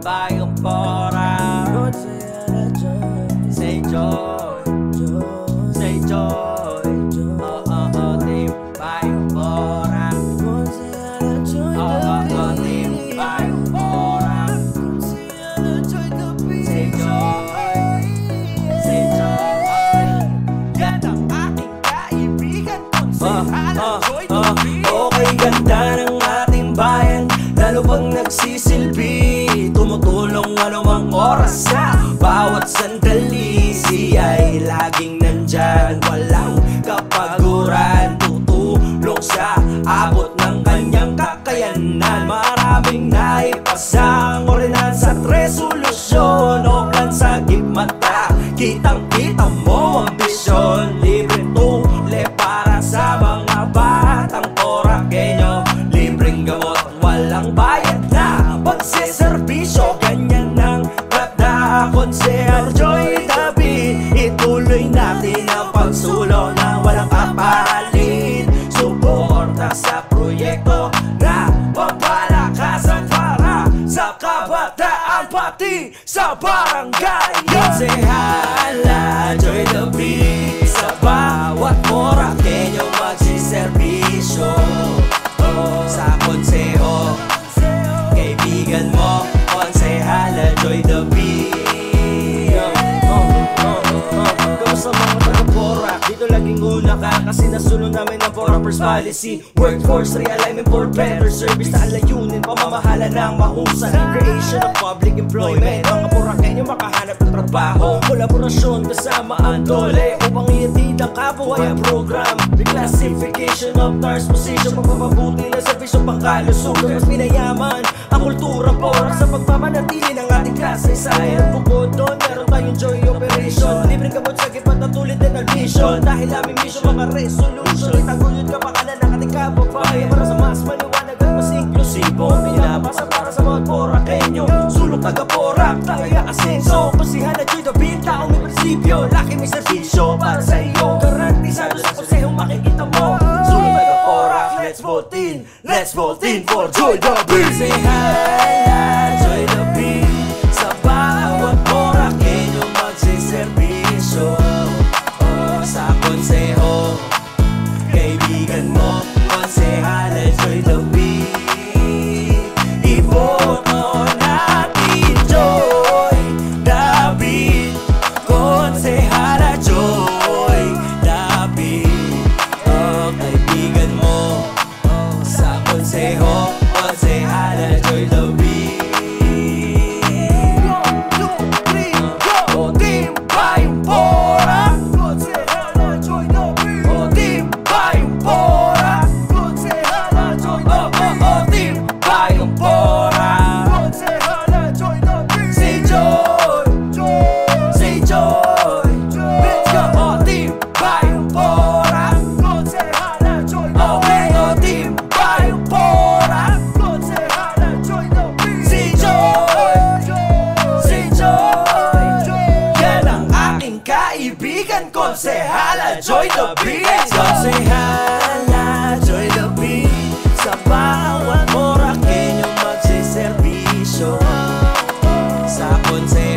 Bayong Pora. Say joy, say joy. Team Bayong Pora. Team Bayong Pora. Say joy, say joy. Yan ang aking kaibigan, Konsehala Joy Dupi. Okay, ganda ng ating bayan, lalo pang nagsisilbi, tumutulong anumang oras sa bawat sandali. Siya ay laging nandyan, walang kapaguran, tutulong sa abot ng kanyang kakayanan. Maraming naipasang ordinansa at resolusyon, oklan sa gitmata, kitang-kita mo ang bisyon. Libre tule para sa mga batang Poraqueño, libreng gamot, walang bayad na pagseserbisyo. Ganyan ang ganda, Konsehal Joy Dupi. Ituloy natin ang pagsulong na walang kapalit, suporta sa proyekto na pagpalakasan para sa kabataan pati sa barangay. Konsehala Joy Dupi, sa bawat Poraqueño magsiservisyo. Sa konseho, kaibigan mo, Konsehala Joy Dupi. Kamusta mga taga-Porac? Dito laging una ka kasi nasunod namin ang Porapers Policy. Workforce realignment for better service, na ang layunin, pamamahala ng mahusay, creation of public employment. Mga Poraqueño makahanap ng trabaho, kolaborasyon kasama ang dole upang ihatid ang kabuhayan program. Reclassification of TARS position, pagpapabuti ng servisyo pangkalusugan. Mas pinayaman ang kulturang Porac sa pagpamanatili ng ating kasaysayan. Bukod doon, meron tayong Joy Operation, libreng gamot sa gipat na tulid ng admission. Dahil aming mission, mga resolution, itaguyod ka pakanan ng ating kababayan para sa mas maliwanag at mas inklusibo. Pinapasa para sa mga Poraqueño, sulong taga-Porac, tagaya asenso. Konsehala Joy Dupi, taong may prinsipyo, laki may servisyo para sa iyo. Garantisado sa konsehong makikita mo, sulong taga-Porac. Let's vote in for Joy Dupi. Konsehala Joy Dupi, sa bawat Poraqueño magsiservisyo. Sa konseho, kaibigan mo, Konsehala Joy Dupi. Iboto natin Joy Dupi, Konsehala Joy Dupi. Kaibigan mo, sa konseho, Konsehala Joy Dupi. Team Bayong Pora, Konsehala Joy Dupi. Team Bayong Pora, Konsehala Joy Dupi. Team Bayong Pora, Konsehala Joy Dupi. Say joy, say joy. Let's go. Team Bayong Pora, Konsehala Joy Dupi. Team Bayong Pora, Konsehala Joy Dupi. Say joy, say joy. Yan ang aking kaibigan, Konsehala Joy Dupi. Konsehala Joy Dupi, sa bawat Poraqueño magsiservisyo. Sa konseho,